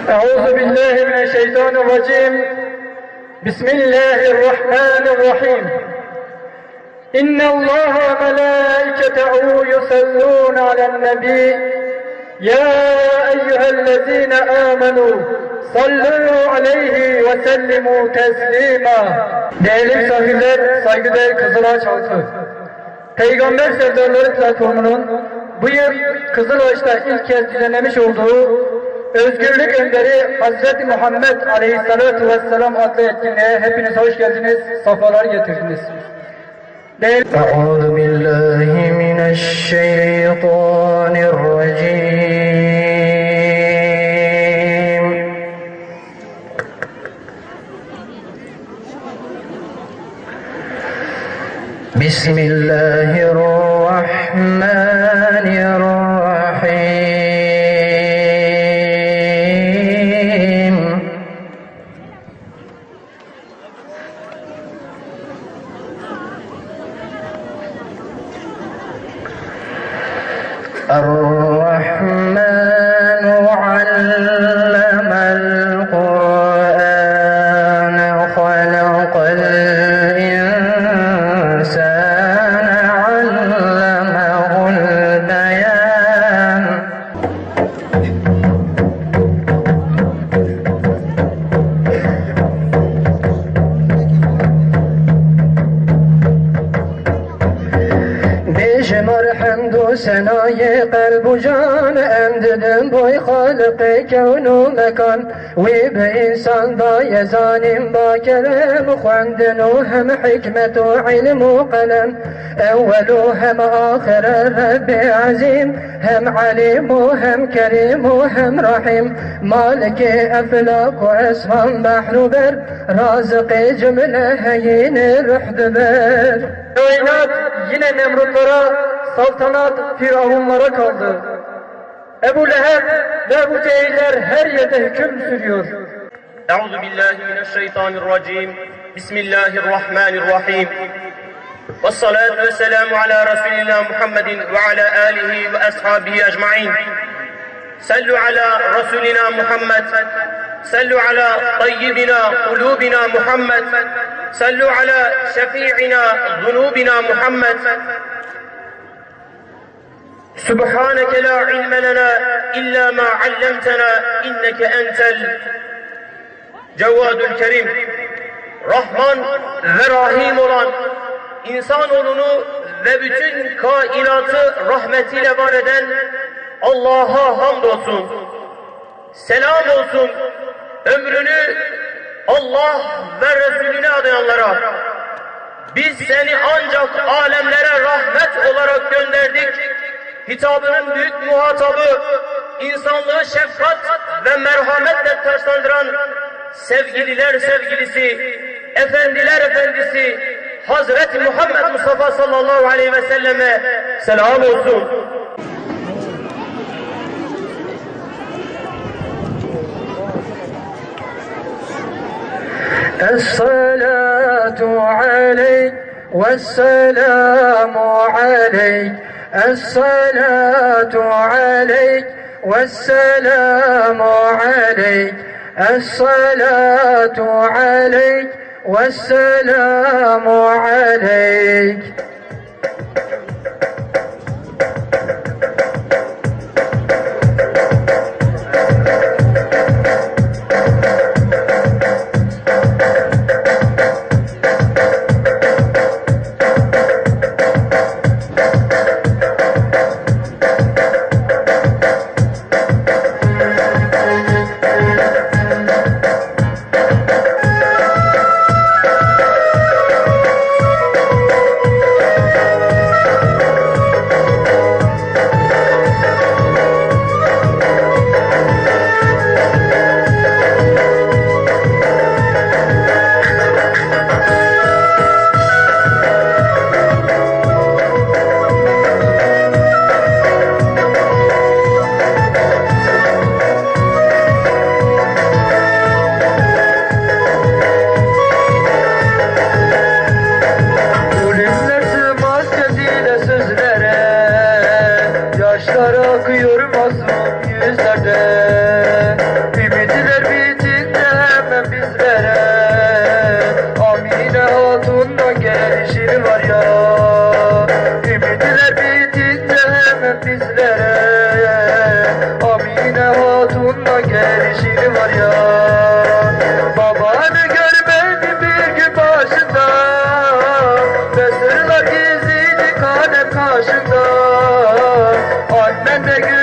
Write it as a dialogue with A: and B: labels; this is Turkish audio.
A: أعوذ بالله من الشيطان الرجيم. بسم الله الرحمن الرحيم. إن الله وملائكته يصلون على النبي يا أيها الذين آمنوا صلوا عليه وسلموا تسليما. Değerli misafirler, saygıdeğer Kızılağaç halkı. Peygamber Sevdaları platformunun bu yıl Kızılaç'ta ilk kez düzenlemiş olduğu Özgürlük Önderi Hazreti Muhammed Aleyhisselatü Vesselam adlı etkinliğe hepiniz hoş geldiniz, safalar getirdiniz.
B: أعوذ بالله من الشيطان الرجيم. بسم الله الرحمن الرحيم. الرحمن علم القرآن خلق الإنسان علمه البيان. بشمر حمد سنای قلب و جان امددم بوی خالق کون و مکان وی به انسان با یزانیم با کلم خواندن و هم حکمت و علم و قلم اول و هم آخر رب عظیم هم علیم و هم کریم و هم رحیم مالک افلاک و اسمان بحر و بر رازق جمله هین رحد بر.
A: Kainat yine Nemrutlara, saltanat Firavunlara kaldı. Ebu Leheb ve Ebu Cehiller her yerde hüküm sürüyor.
C: أعوذ بالله من الشيطان الرجيم بسم الله الرحمن الرحيم والصلاة والسلام على رسول الله محمد وعلى آله وأصحابه أجمعين. صلوا على رسولنا محمد، صلوا على طيبنا قلوبنا محمد، صلوا على شفيعنا ذنوبنا محمد. سبحانك لا علم لنا إلا ما علمتنا إنك أنت الجواد الكريم. Rahman ve Rahim olan, insanoğlunu ve bütün kainatı rahmetiyle var eden Allah'a hamdolsun. Selam olsun ömrünü Allah ve Resulüne adayanlara. Biz seni ancak alemlere rahmet olarak gönderdik. Hitabının büyük muhatabı, insanlığı şefkat ve merhametle taşlandıran sevgililer sevgilisi, efendiler efendisi Hazreti Muhammed Mustafa sallallahu aleyhi ve selleme selam olsun.
B: الصلاة عليك والسلام عليك الصلاة عليك والسلام عليك الصلاة عليك والسلام عليك.
A: ben de